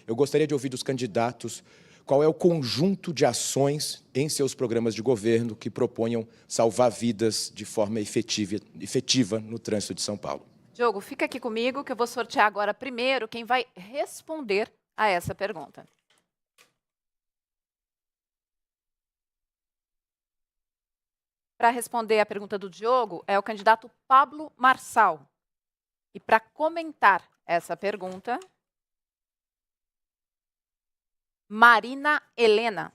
Eu gostaria de ouvir dos candidatos qual é o conjunto de ações em seus programas de governo que proponham salvar vidas de forma efetiva no trânsito de São Paulo. Diogo, fica aqui comigo que eu vou sortear agora primeiro quem vai responder a essa pergunta. Para responder a pergunta do Diogo é o candidato Pablo Marçal. E para comentar essa pergunta, Marina Helena.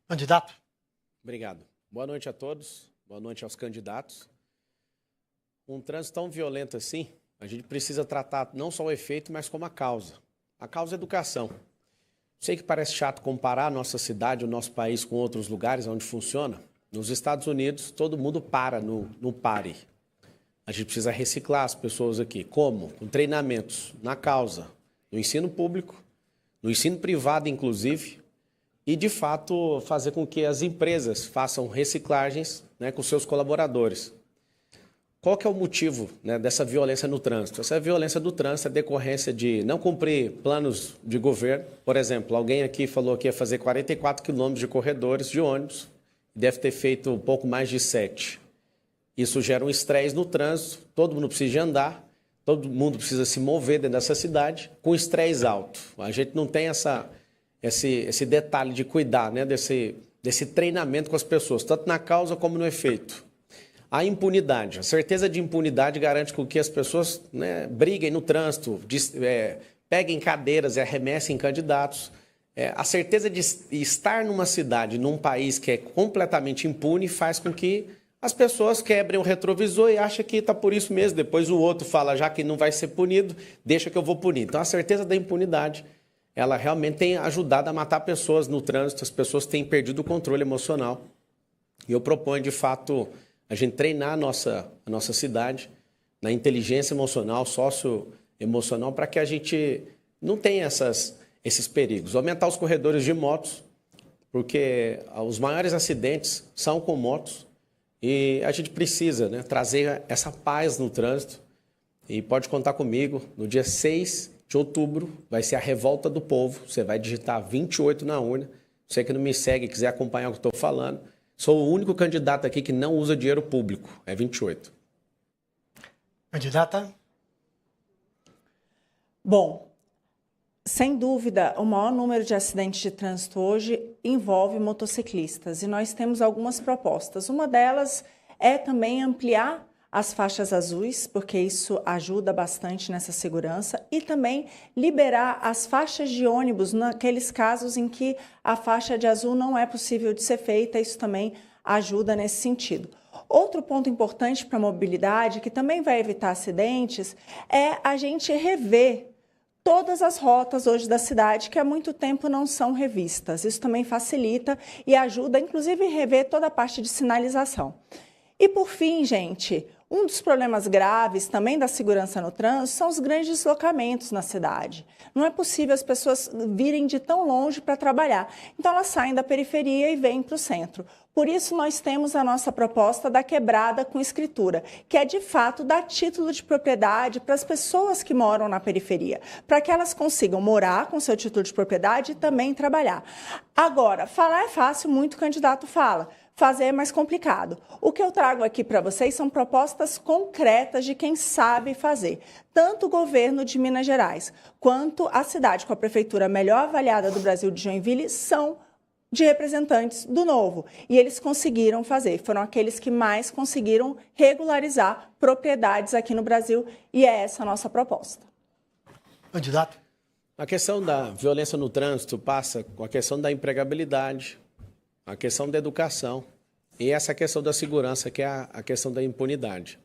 Candidato. Obrigado. Boa noite a todos. Boa noite aos candidatos. Um trânsito tão violento assim, a gente precisa tratar não só o efeito, mas como a causa. A causa é educação. Sei que parece chato comparar a nossa cidade, o nosso país com outros lugares onde funciona. Nos Estados Unidos, todo mundo para no pare. A gente precisa reciclar as pessoas aqui. Como? Com treinamentos na causa, no ensino público, no ensino privado, inclusive, e, de fato, fazer com que as empresas façam reciclagens, né, com seus colaboradores. Qual que é o motivo, né, dessa violência no trânsito? Essa violência do trânsito é decorrência de não cumprir planos de governo. Por exemplo, alguém aqui falou que ia fazer 44 quilômetros de corredores de ônibus, deve ter feito um pouco mais de 7. Isso gera um estresse no trânsito, todo mundo precisa de andar, todo mundo precisa se mover dentro dessa cidade com estresse alto. A gente não tem esse detalhe de cuidar, né, desse treinamento com as pessoas, tanto na causa como no efeito. A impunidade, a certeza de impunidade garante com que as pessoas, né, briguem no trânsito, peguem cadeiras e arremessem candidatos. A certeza de estar numa cidade, num país que é completamente impune, faz com que as pessoas quebrem o retrovisor e acham que está por isso mesmo. Depois o outro fala, já que não vai ser punido, deixa que eu vou punir. Então a certeza da impunidade, ela realmente tem ajudado a matar pessoas no trânsito, as pessoas têm perdido o controle emocional. E eu proponho, de fato, a gente treinar a nossa cidade na inteligência emocional, socioemocional, para que a gente não tenha esses perigos. Aumentar os corredores de motos, porque os maiores acidentes são com motos e a gente precisa, né, trazer essa paz no trânsito. E pode contar comigo, no dia 6 de outubro vai ser a Revolta do Povo, você vai digitar 28 na urna. Você que não me segue e quiser acompanhar o que eu estou falando, sou o único candidato aqui que não usa dinheiro público, é 28. Candidata. Bom, sem dúvida, o maior número de acidentes de trânsito hoje envolve motociclistas e nós temos algumas propostas. Uma delas é também ampliar as faixas azuis, porque isso ajuda bastante nessa segurança, e também liberar as faixas de ônibus naqueles casos em que a faixa de azul não é possível de ser feita, isso também ajuda nesse sentido. Outro ponto importante para a mobilidade, que também vai evitar acidentes, é a gente rever todas as rotas hoje da cidade que há muito tempo não são revistas. Isso também facilita e ajuda, inclusive, a rever toda a parte de sinalização. E, por fim, gente, um dos problemas graves também da segurança no trânsito são os grandes deslocamentos na cidade. Não é possível as pessoas virem de tão longe para trabalhar. Então, elas saem da periferia e vêm para o centro. Por isso, nós temos a nossa proposta da quebrada com escritura, que é, de fato, dar título de propriedade para as pessoas que moram na periferia, para que elas consigam morar com seu título de propriedade e também trabalhar. Agora, falar é fácil, muito candidato fala. Fazer é mais complicado. O que eu trago aqui para vocês são propostas concretas de quem sabe fazer. Tanto o governo de Minas Gerais, quanto a cidade com a prefeitura melhor avaliada do Brasil de Joinville são de representantes do Novo. E eles conseguiram fazer. Foram aqueles que mais conseguiram regularizar propriedades aqui no Brasil. E é essa a nossa proposta. Candidato. A questão da violência no trânsito passa com a questão da empregabilidade, a questão da educação e essa questão da segurança, que é a questão da impunidade.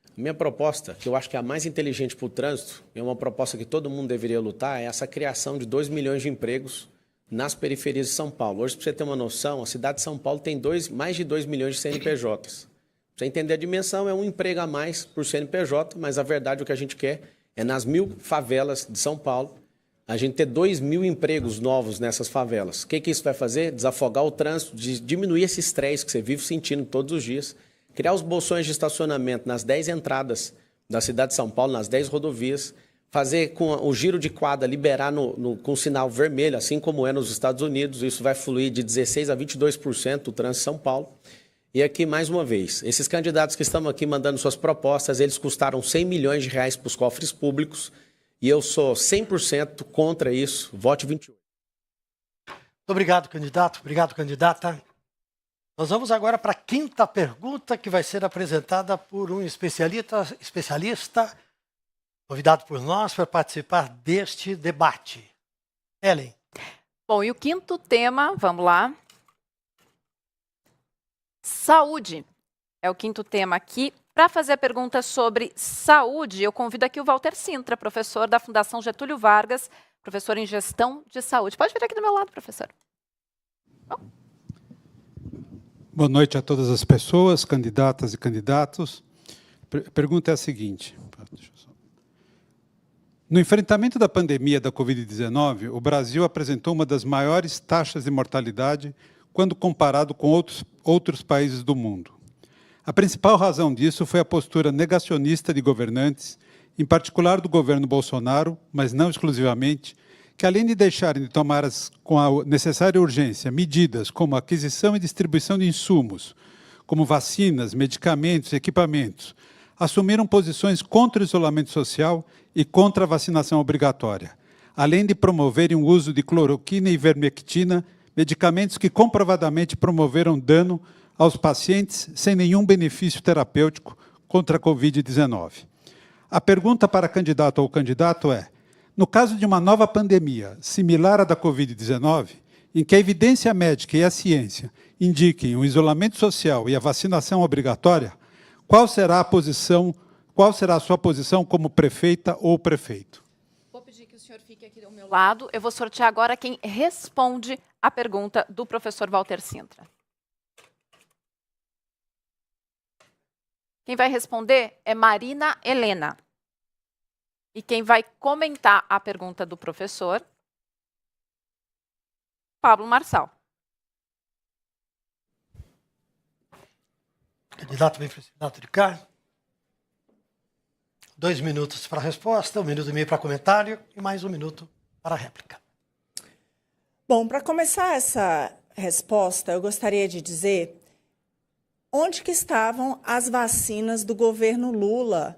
A minha proposta, que eu acho que é a mais inteligente para o trânsito, é uma proposta que todo mundo deveria lutar, é essa criação de 2 milhões de empregos nas periferias de São Paulo. Hoje, para você ter uma noção, a cidade de São Paulo tem mais de 2 milhões de CNPJs. Para você entender a dimensão, é um emprego a mais por CNPJ, mas a verdade, o que a gente quer é nas 1.000 favelas de São Paulo, a gente ter 2.000 empregos novos nessas favelas. O que isso vai fazer? Desafogar o trânsito, diminuir esse estresse que você vive sentindo todos os dias, criar os bolsões de estacionamento nas 10 entradas da cidade de São Paulo, nas 10 rodovias, fazer com o giro de quadra, liberar com sinal vermelho, assim como é nos Estados Unidos. Isso vai fluir de 16% a 22% o trânsito em São Paulo. E aqui, mais uma vez, esses candidatos que estão aqui mandando suas propostas, eles custaram 100 milhões de reais para os cofres públicos, e eu sou 100% contra isso. Vote 28. Muito obrigado, candidato. Obrigado, candidata. Nós vamos agora para a quinta pergunta, que vai ser apresentada por um especialista convidado por nós para participar deste debate. Ellen. Bom, e o quinto tema, vamos lá. Saúde. É o quinto tema aqui. Para fazer a pergunta sobre saúde, eu convido aqui o Walter Sintra, professor da Fundação Getúlio Vargas, professor em Gestão de Saúde. Pode vir aqui do meu lado, professor. Boa noite a todas as pessoas, candidatas e candidatos. A pergunta é a seguinte. No enfrentamento da pandemia da Covid-19, o Brasil apresentou uma das maiores taxas de mortalidade quando comparado com outros países do mundo. A principal razão disso foi a postura negacionista de governantes, em particular do governo Bolsonaro, mas não exclusivamente, que além de deixarem de tomar com a necessária urgência medidas como a aquisição e distribuição de insumos, como vacinas, medicamentos e equipamentos, assumiram posições contra o isolamento social e contra a vacinação obrigatória, além de promoverem o uso de cloroquina e ivermectina, medicamentos que comprovadamente promoveram dano aos pacientes sem nenhum benefício terapêutico contra a Covid-19. A pergunta para a candidata ou candidato é: no caso de uma nova pandemia, similar à da Covid-19, em que a evidência médica e a ciência indiquem o isolamento social e a vacinação obrigatória, qual será a sua posição como prefeita ou prefeito? Vou pedir que o senhor fique aqui do meu lado. Eu vou sortear agora quem responde a pergunta do professor Walter Sintra. Quem vai responder é Marina Helena. E quem vai comentar a pergunta do professor, Pablo Marçal. Candidato vem para esse lado de cá. 2 minutos para a resposta, 1 minuto e meio para comentário e mais 1 minuto para a réplica. Bom, para começar essa resposta, eu gostaria de dizer onde que estavam as vacinas do governo Lula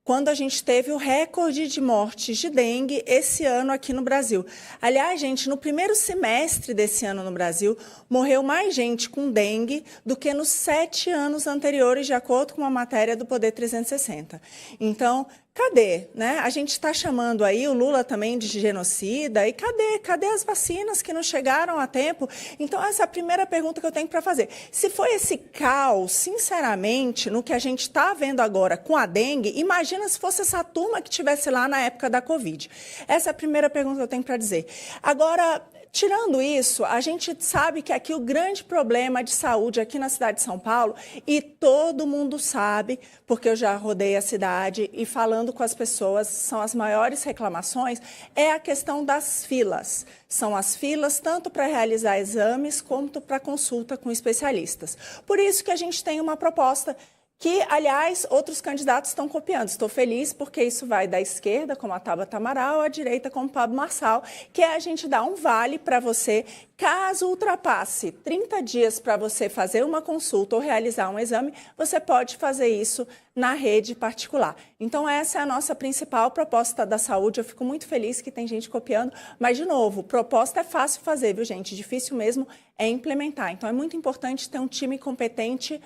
quando a gente teve o recorde de mortes de dengue esse ano aqui no Brasil. Aliás, gente, no primeiro semestre desse ano no Brasil, morreu mais gente com dengue do que nos 7 anos anteriores, de acordo com uma matéria do Poder 360. Então, cadê? Né? A gente está chamando aí o Lula também de genocida, e cadê as vacinas que não chegaram a tempo? Então, essa é a primeira pergunta que eu tenho para fazer. Se foi esse caos, sinceramente, no que a gente está vendo agora com a dengue, imagina se fosse essa turma que estivesse lá na época da Covid. Essa é a primeira pergunta que eu tenho para dizer. Agora, tirando isso, a gente sabe que aqui o grande problema de saúde aqui na cidade de São Paulo, e todo mundo sabe, porque eu já rodei a cidade e falando com as pessoas, são as maiores reclamações, é a questão das filas. São as filas tanto para realizar exames quanto para consulta com especialistas. Por isso que a gente tem uma proposta que, aliás, outros candidatos estão copiando. Estou feliz porque isso vai da esquerda, como a Tabata Amaral, à direita, como Pablo Marçal, que é a gente dar um vale para você, caso ultrapasse 30 dias para você fazer uma consulta ou realizar um exame, você pode fazer isso na rede particular. Então, essa é a nossa principal proposta da saúde. Eu fico muito feliz que tem gente copiando, mas, de novo, proposta é fácil fazer, viu, gente? Difícil mesmo é implementar. Então, é muito importante ter um time competente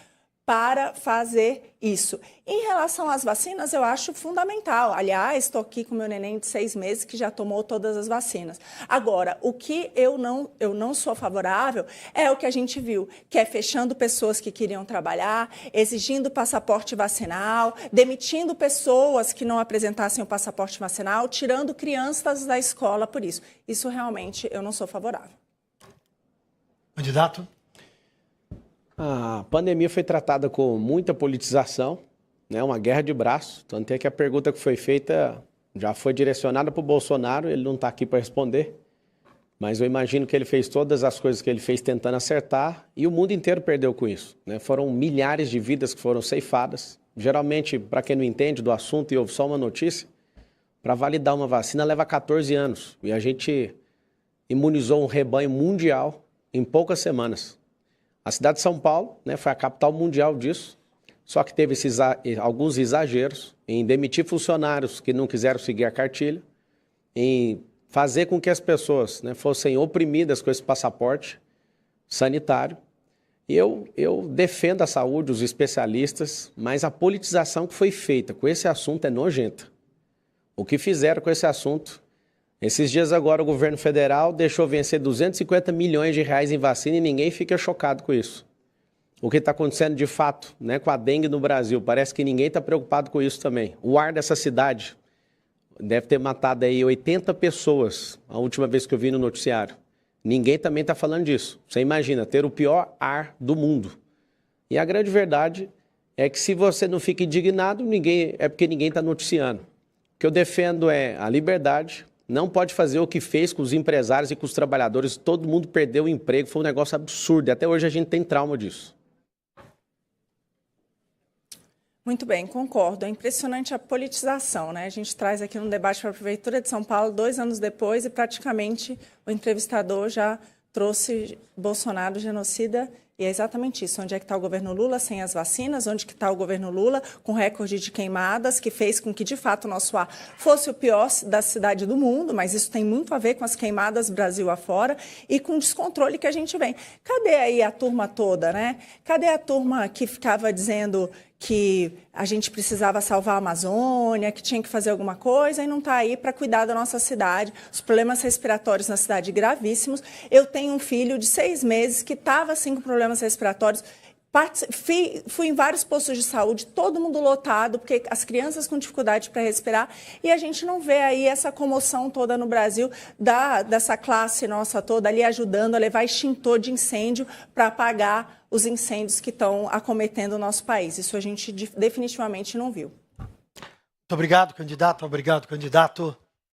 para fazer isso. Em relação às vacinas, eu acho fundamental. Aliás, estou aqui com meu neném de 6 meses que já tomou todas as vacinas. Agora, o que eu não sou favorável é o que a gente viu, que é fechando pessoas que queriam trabalhar, exigindo passaporte vacinal, demitindo pessoas que não apresentassem o passaporte vacinal, tirando crianças da escola por isso. Isso realmente eu não sou favorável. Candidato. A pandemia foi tratada com muita politização, né, uma guerra de braços. Tanto é que a pergunta que foi feita já foi direcionada para o Bolsonaro, ele não está aqui para responder. Mas eu imagino que ele fez todas as coisas que ele fez tentando acertar e o mundo inteiro perdeu com isso, né? Foram milhares de vidas que foram ceifadas, Geralmente, para quem não entende do assunto e ouve só uma notícia, para validar uma vacina leva 14 anos. E a gente imunizou um rebanho mundial em poucas semanas. A cidade de São Paulo, né, foi a capital mundial disso, só que teve alguns exageros em demitir funcionários que não quiseram seguir a cartilha, em fazer com que as pessoas, né, fossem oprimidas com esse passaporte sanitário. E eu defendo a saúde, os especialistas, mas a politização que foi feita com esse assunto é nojenta. O que fizeram com esse assunto? Esses dias agora o governo federal deixou vencer 250 milhões de reais em vacina e ninguém fica chocado com isso. O que está acontecendo de fato, né, com a dengue no Brasil, parece que ninguém está preocupado com isso também. O ar dessa cidade deve ter matado aí 80 pessoas, a última vez que eu vi no noticiário. Ninguém também está falando disso. Você imagina, ter o pior ar do mundo. E a grande verdade é que se você não fica indignado, é porque ninguém está noticiando. O que eu defendo é a liberdade. Não pode fazer o que fez com os empresários e com os trabalhadores. Todo mundo perdeu o emprego, foi um negócio absurdo. E até hoje a gente tem trauma disso. Muito bem, concordo. É impressionante a politização, né? A gente traz aqui um debate para a Prefeitura de São Paulo 2 anos depois e praticamente o entrevistador já trouxe Bolsonaro genocida. E é exatamente isso. Onde é que está o governo Lula sem as vacinas? Onde que está o governo Lula com recorde de queimadas, que fez com que, de fato, o nosso ar fosse o pior da cidade do mundo, mas isso tem muito a ver com as queimadas Brasil afora e com o descontrole que a gente vem. Cadê aí a turma toda, né? Cadê a turma que ficava dizendo que a gente precisava salvar a Amazônia, que tinha que fazer alguma coisa e não está aí para cuidar da nossa cidade? Os problemas respiratórios na cidade gravíssimos. Eu tenho um filho de 6 meses que estava assim com problemas respiratórios. Fui em vários postos de saúde, todo mundo lotado, porque as crianças com dificuldade para respirar, e a gente não vê aí essa comoção toda no Brasil, dessa classe nossa toda ali ajudando a levar extintor de incêndio para apagar os incêndios que estão acometendo o nosso país. Isso a gente definitivamente não viu. Muito obrigado, candidato. Obrigado, candidato.